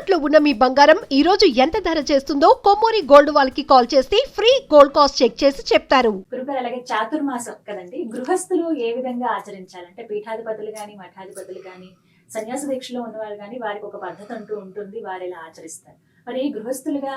తాకట్టులో ఉన్న మీ బంగారం ఈ రోజు ఎంత ధర చేస్తుందో కొమ్మూరి గోల్డ్ వాళ్ళకి కాల్ చేస్తే ఫ్రీ గోల్డ్ కాస్ట్ చెక్ చేసి చెప్తారు. గురుగారు, అలాగే చాతుర్మాసం కదండి, గృహస్థులు ఏ విధంగా ఆచరించాలంటే పీఠాధిపతులు గాని మఠాధిపతులు గాని సన్యాస దీక్షలో ఉన్నవారు గాని వారికి ఒక పద్ధతి అంటూ ఉంటుంది, వారు ఇలా ఆచరిస్తారు. మరి గృహస్థులుగా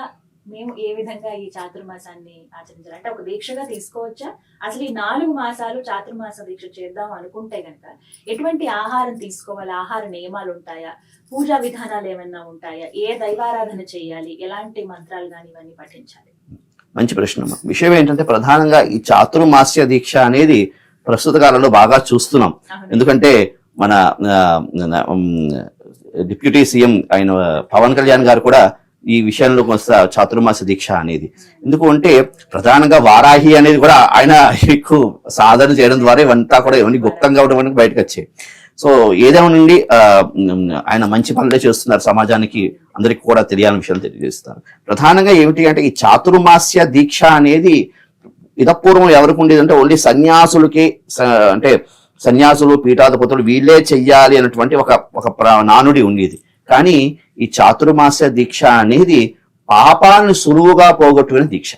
మేము ఏ విధంగా ఈ చాతుర్మాసాన్ని ఆచరించాలి? అంటే ఒక దీక్షగా తీసుకోవచ్చా? అసలు ఈ 4 మాసాలు చాతుర్మాస దీక్ష చేద్దాం అనుకుంటే గనక ఎటువంటి ఆహారం తీసుకోవాలి? ఆహార నియమాలు ఉంటాయా? పూజా విధానాలు ఏమైనా ఉంటాయా? ఏ దైవారాధన చేయాలి? ఎలాంటి మంత్రాలు కానీ ఇవన్నీ పఠించాలి? మంచి ప్రశ్న. విషయం ఏంటంటే ప్రధానంగా ఈ చాతుర్మాస్య దీక్ష అనేది ప్రస్తుత కాలంలో బాగా చూస్తున్నాం. ఎందుకంటే మన డిప్యూటీ సీఎం అయిన పవన్ కళ్యాణ్ గారు కూడా ఈ విషయంలో వస్తా చాతుర్మాస దీక్ష అనేది. ఎందుకు అంటే ప్రధానంగా వారాహి అనేది కూడా ఆయన ఎక్కువ సాధన చేయడం ద్వారా ఇవంతా కూడా ఇవన్నీ గుప్తంగా ఉండడం బయటకు వచ్చాయి. సో ఏదేమో నుండి ఆయన మంచి పనులే చేస్తున్నారు, సమాజానికి అందరికి కూడా తెలియాలని విషయాలు తెలియజేస్తారు. ప్రధానంగా ఏమిటి అంటే ఈ చాతుర్మాస్య దీక్ష అనేది ఇతపూర్వం ఎవరికి ఉండేది అంటే ఓన్లీ సన్యాసులకి, అంటే సన్యాసులు పీఠాధిపతులు వీళ్ళే చెయ్యాలి అన్నటువంటి ఒక నానుడి ఉండేది. కానీ ఈ చాతుర్మాస్య దీక్ష అనేది పాపాలను సులువుగా పోగొట్టుకునే దీక్ష.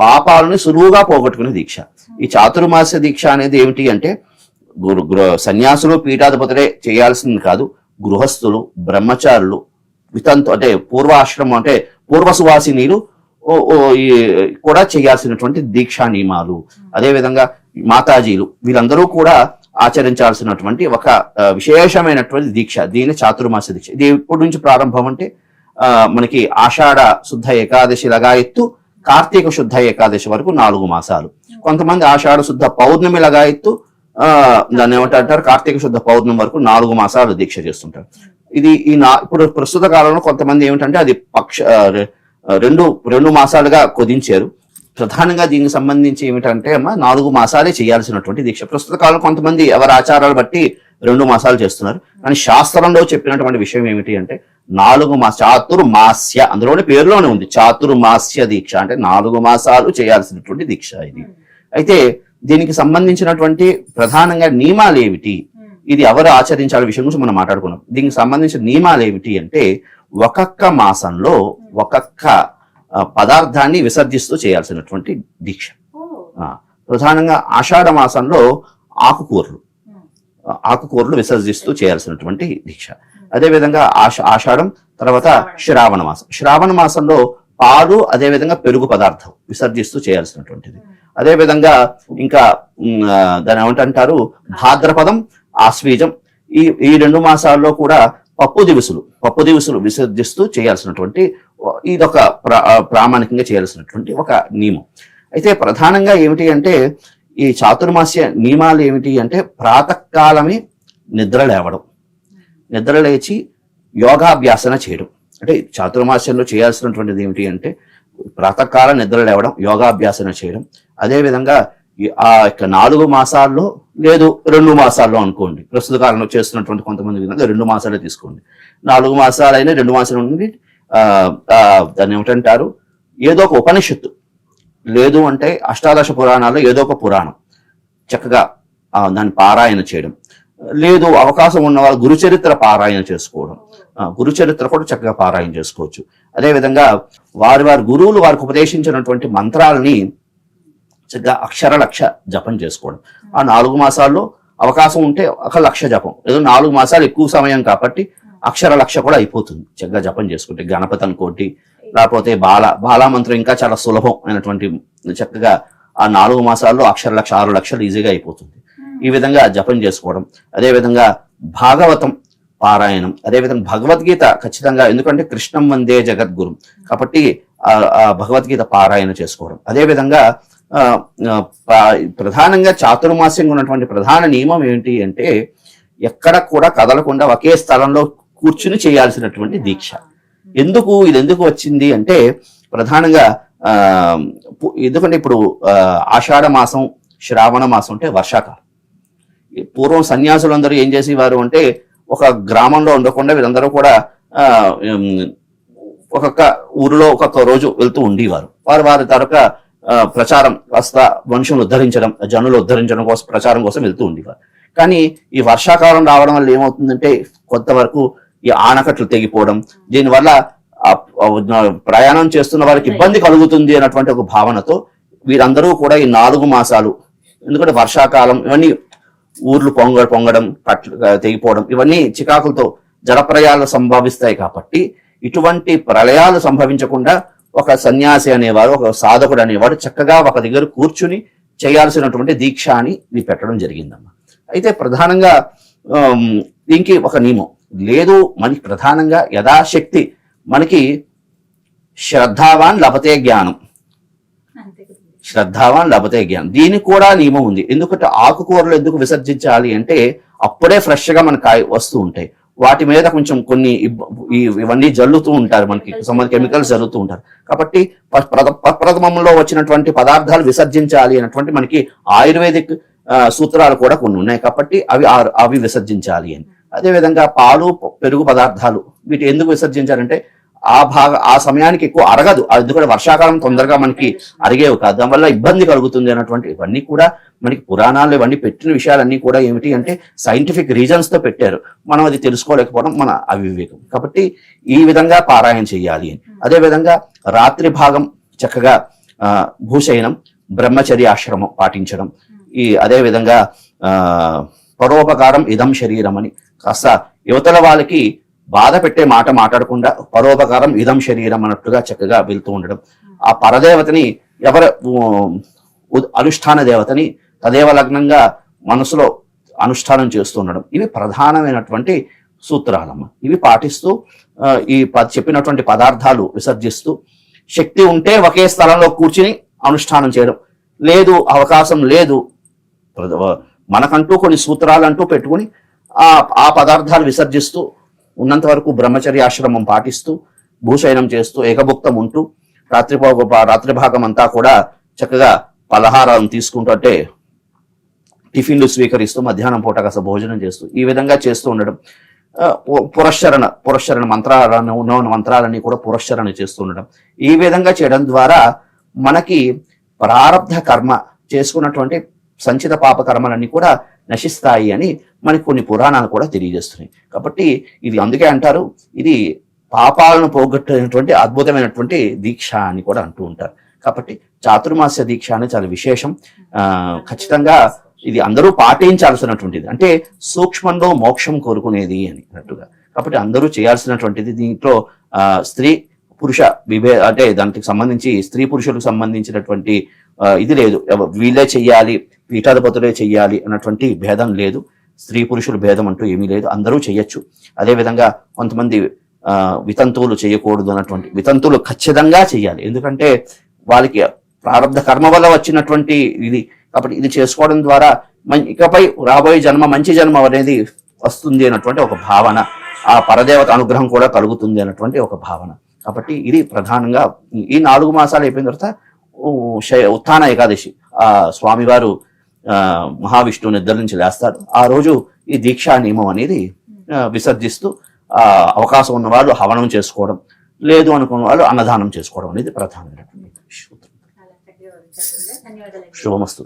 పాపాలను సులువుగా పోగొట్టుకునే దీక్ష. ఈ చాతుర్మాస్య దీక్ష అనేది ఏమిటి అంటే సన్యాసులు పీఠాధిపతులే చేయాల్సింది కాదు, గృహస్థులు, బ్రహ్మచారులు, వితంతు అంటే పూర్వాశ్రమం అంటే పూర్వ సువాసినీలు కూడా చేయాల్సినటువంటి దీక్షా నియమాలు. అదేవిధంగా మాతాజీలు వీళ్ళందరూ కూడా ఆచరించాల్సినటువంటి ఒక విశేషమైనటువంటి దీక్ష. దీని చాతుర్మాస దీక్ష. ఇది ఎప్పటి నుంచి ప్రారంభం అంటే మనకి ఆషాఢ శుద్ధ ఏకాదశి లగాయత్తు కార్తీక శుద్ధ ఏకాదశి వరకు 4 మాసాలు. కొంతమంది ఆషాఢ శుద్ధ పౌర్ణమి లగాయత్తు దాన్ని ఏమంటారు కార్తీక శుద్ధ పౌర్ణమి వరకు 4 మాసాలు దీక్ష చేస్తుంటారు. ఇది ఇప్పుడు ప్రస్తుత కాలంలో కొంతమంది ఏమిటంటే అది రెండు మాసాలుగా కుదించారు. ప్రధానంగా దీనికి సంబంధించి ఏమిటంటే 4 మాసాలే చేయాల్సినటువంటి దీక్ష. ప్రస్తుత కాలం కొంతమంది ఎవరి ఆచారాలు బట్టి 2 మాసాలు చేస్తున్నారు. కానీ శాస్త్రంలో చెప్పినటువంటి విషయం ఏమిటి అంటే 4 చాతుర్మాస్య, అందులోనే పేరులోనే ఉంది చాతుర్మాస్య దీక్ష అంటే 4 మాసాలు చేయాల్సినటువంటి దీక్ష ఇది. అయితే దీనికి సంబంధించినటువంటి ప్రధానంగా నియమాలు ఏమిటి, ఇది ఎవరు ఆచరించాలి విషయం గురించి మనం మాట్లాడుకున్నాం. దీనికి సంబంధించిన నియమాలు ఏమిటి అంటే ఒక్కొక్క మాసంలో ఒక్కొక్క పదార్థాన్ని విసర్జిస్తూ చేయాల్సినటువంటి దీక్ష. ప్రధానంగా ఆషాఢ మాసంలో ఆకుకూరలు విసర్జిస్తూ చేయాల్సినటువంటి దీక్ష. అదేవిధంగా ఆషాఢం తర్వాత శ్రావణ మాసంలో పాలు అదేవిధంగా పెరుగు పదార్థం విసర్జిస్తూ చేయాల్సినటువంటిది. అదేవిధంగా ఇంకా దాని ఏమంటారు భాద్రపదం, ఆశ్వీజం ఈ 2 మాసాల్లో కూడా పప్పు దినుసులు విసర్జిస్తూ చేయాల్సినటువంటి ఇదొక ప్రామాణికంగా చేయాల్సినటువంటి ఒక నియమం. అయితే ప్రధానంగా ఏమిటి అంటే ఈ చాతుర్మాస్య నియమాలు ఏమిటి అంటే ప్రాతకాలమే నిద్ర లేచి యోగాభ్యాసన చేయడం. అంటే చాతుర్మాస్యంలో చేయాల్సినటువంటిది ఏమిటి అంటే ప్రాతకాలం నిద్ర లేవడం, యోగాభ్యాసన చేయడం. అదేవిధంగా ఆ యొక్క 4 మాసాల్లో లేదు 2 మాసాల్లో అనుకోండి, ప్రస్తుత కాలంలో చేస్తున్నటువంటి కొంతమంది విధంగా 2 మాసాలే తీసుకోండి. 4 మాసాలైనా 2 మాసాలు నుండి దాన్ని ఏమిటంటారు ఏదో ఒక ఉపనిషత్తు, లేదు అంటే అష్టాదశ పురాణాల్లో ఏదో ఒక పురాణం చక్కగా దాన్ని పారాయణ చేయడం, లేదు అవకాశం ఉన్న వాళ్ళు గురుచరిత్ర పారాయణ చేసుకోవడం. గురుచరిత్ర కూడా చక్కగా పారాయణ చేసుకోవచ్చు. అదేవిధంగా వారి గురువులు వారికి ఉపదేశించినటువంటి మంత్రాలని చక్కగా అక్షరలక్ష జపం చేసుకోవడం. ఆ 4 మాసాల్లో అవకాశం ఉంటే 1,00,000 జపం, ఏదో 4 మాసాలు ఎక్కువ సమయం కాబట్టి అక్షరలక్ష కూడా అయిపోతుంది చక్కగా జపం చేసుకుంటే. గణపతి అనుకోటి, లేకపోతే బాలా మంత్రం ఇంకా చాలా సులభం అయినటువంటి చక్కగా ఆ 4 మాసాల్లో అక్షరలక్ష 6 లక్షలు ఈజీగా అయిపోతుంది. ఈ విధంగా జపం చేసుకోవడం. అదేవిధంగా భాగవతం పారాయణం, అదేవిధంగా భగవద్గీత ఖచ్చితంగా, ఎందుకంటే కృష్ణం వందే జగద్గురు కాబట్టి ఆ భగవద్గీత పారాయణ చేసుకోవడం. అదేవిధంగా ప్రధానంగా చాతుర్మాస్యంగా ఉన్నటువంటి ప్రధాన నియమం ఏంటి అంటే ఎక్కడ కూడా కదలకుండా ఒకే స్థలంలో కూర్చుని చేయాల్సినటువంటి దీక్ష. ఇది ఎందుకు వచ్చింది అంటే ప్రధానంగా ఎందుకంటే ఇప్పుడు ఆషాఢ మాసం, శ్రావణ మాసం అంటే వర్షాకాలం. పూర్వం సన్యాసులందరూ ఏం చేసేవారు అంటే ఒక గ్రామంలో ఉండకుండా వీళ్ళందరూ కూడా ఒక్కొక్క ఊరిలో ఒక్కొక్క రోజు వెళ్తూ ఉండేవారు. వారి తరక ప్రచారం కాస్త మనుషులను ఉద్ధరించడం, జనులు ఉద్ధరించడం కోసం ప్రచారం కోసం వెళ్తూ ఉండేవారు. కానీ ఈ వర్షాకాలం రావడం వల్ల ఏమవుతుందంటే కొంతవరకు ఈ ఆనకట్లు తెగిపోవడం, దీనివల్ల ప్రయాణం చేస్తున్న వారికి ఇబ్బంది కలుగుతుంది అన్నటువంటి ఒక భావనతో వీరందరూ కూడా ఈ 4 మాసాలు, ఎందుకంటే వర్షాకాలం ఇవన్నీ ఊర్లు పొంగడం తెగిపోవడం ఇవన్నీ చికాకులతో జలప్రయాలు సంభవిస్తాయి కాబట్టి ఇటువంటి ప్రళయాలు సంభవించకుండా ఒక సన్యాసి అనేవారు, ఒక సాధకుడు అనేవాడు చక్కగా ఒక దగ్గర కూర్చుని చేయాల్సినటువంటి దీక్ష అని ఇది పెట్టడం జరిగిందమ్మా. అయితే ప్రధానంగా దీనికి ఒక నియమం లేదు. మనకి ప్రధానంగా యథాశక్తి మనకి శ్రద్ధావాన్ లభతే జ్ఞానం, శ్రద్ధావాన్ లభతే జ్ఞానం, దీనికి కూడా నియమం ఉంది. ఎందుకంటే ఆకుకూరలు ఎందుకు విసర్జించాలి అంటే అప్పుడే ఫ్రెష్ గా మనకు వస్తూ ఉంటాయి, వాటి మీద కొంచెం కొన్ని ఇవన్నీ జల్లుతూ ఉంటారు, మనకి కెమికల్స్ జరుగుతూ ఉంటారు. కాబట్టి ప్రథమంలో వచ్చినటువంటి పదార్థాలు విసర్జించాలి అన్నటువంటి మనకి ఆయుర్వేదిక్ సూత్రాలు కూడా కొన్ని ఉన్నాయి. కాబట్టి అవి విసర్జించాలి అని. అదేవిధంగా పాలు పెరుగు పదార్థాలు వీటి ఎందుకు విసర్జించాలంటే ఆ సమయానికి ఎక్కువ అరగదు, ఎందుకంటే వర్షాకాలం తొందరగా మనకి అరిగేవి కాదు, దానివల్ల ఇబ్బంది కలుగుతుంది అన్నటువంటి ఇవన్నీ కూడా మనకి పురాణాలు ఇవన్నీ పెట్టిన విషయాలన్నీ కూడా ఏమిటి అంటే సైంటిఫిక్ రీజన్స్ తో పెట్టారు. మనం అది తెలుసుకోలేకపోవడం మన అవివేకం. కాబట్టి ఈ విధంగా పారాయణ చేయాలి అని. అదేవిధంగా రాత్రి భాగం చక్కగా భూశయనం, బ్రహ్మచర్యాశ్రమం పాటించడం, అదేవిధంగా పరోపకారం ఇదం శరీరం అని కాస్త యువతల వాళ్ళకి బాధ పెట్టే మాట మాట్లాడకుండా పరోపకారం ఇదం శరీరం అన్నట్టుగా చక్కగా వెళ్తూ ఉండడం, ఆ పరదేవతని అనుష్ఠాన దేవతని తదేవ లగ్నంగా మనసులో అనుష్ఠానం చేస్తూ ఉండడం, ఇవి ప్రధానమైనటువంటి సూత్రాలమ్మ. ఇవి పాటిస్తూ ఈ చెప్పినటువంటి పదార్థాలు విసర్జిస్తూ, శక్తి ఉంటే ఒకే స్థలంలో కూర్చుని అనుష్ఠానం చేయడం, లేదు అవకాశం లేదు మనకంటూ కొన్ని సూత్రాలు అంటూ పెట్టుకుని ఆ పదార్థాలు విసర్జిస్తూ ఉన్నంత వరకు బ్రహ్మచర్యాశ్రమం పాటిస్తూ భూశయనం చేస్తూ ఏకభుక్తం ఉంటూ రాత్రి భాగం అంతా కూడా చక్కగా పలహారాలను తీసుకుంటూ అంటే టిఫిన్లు స్వీకరిస్తూ మధ్యాహ్నం పూట కాస్త భోజనం చేస్తూ ఈ విధంగా చేస్తూ ఉండడం, పురశ్చరణ మంత్రాలన్నీ కూడా పురశ్చరణ చేస్తూ ఉండడం, ఈ విధంగా చేయడం ద్వారా మనకి ప్రారబ్ధ కర్మ చేసుకున్నటువంటి సంచిత పాప కర్మలన్నీ కూడా నశిస్తాయి అని మనకి కొన్ని పురాణాలు కూడా తెలియజేస్తున్నాయి. కాబట్టి ఇది అందుకే అంటారు ఇది పాపాలను పోగొట్టేటువంటి అద్భుతమైనటువంటి దీక్ష అని కూడా అంటూ ఉంటారు. కాబట్టి చాతుర్మాస్య దీక్ష అనేది చాలా విశేషం. ఖచ్చితంగా ఇది అందరూ పాటించాల్సినటువంటిది, అంటే సూక్ష్మంలో మోక్షం కోరుకునేది అని అన్నట్టుగా. కాబట్టి అందరూ చేయాల్సినటువంటిది. దీంట్లో స్త్రీ పురుష అంటే దానికి సంబంధించి స్త్రీ పురుషులకు సంబంధించినటువంటి ఇది లేదు, వీళ్ళే చెయ్యాలి పీఠాధిపతులే చెయ్యాలి అన్నటువంటి భేదం లేదు, స్త్రీ పురుషుల భేదం అంటూ ఏమీ లేదు, అందరూ చెయ్యొచ్చు. అదేవిధంగా కొంతమంది వితంతువులు చేయకూడదు అన్నటువంటి, వితంతువులు ఖచ్చితంగా చెయ్యాలి, ఎందుకంటే వాళ్ళకి ప్రారంభ కర్మ వల్ల వచ్చినటువంటి ఇది. కాబట్టి ఇది చేసుకోవడం ద్వారా ఇకపై రాబోయే జన్మ మంచి జన్మ అనేది వస్తుంది అన్నటువంటి ఒక భావన, ఆ పరదేవత అనుగ్రహం కూడా కలుగుతుంది అన్నటువంటి ఒక భావన. కాబట్టి ఇది ప్రధానంగా ఈ 4 మాసాలు అయిపోయిన తర్వాత ఉత్థాన ఏకాదశి ఆ స్వామివారు మహావిష్ణువు నిద్ర నుంచి లేస్తారు. ఆ రోజు ఈ దీక్షా నియమం అనేది విసర్జిస్తూ అవకాశం ఉన్న వాళ్ళు హవనం చేసుకోవడం, లేదు అనుకున్న వాళ్ళు అన్నదానం చేసుకోవడం అనేది ప్రధానమైనటువంటి శుభమస్తు.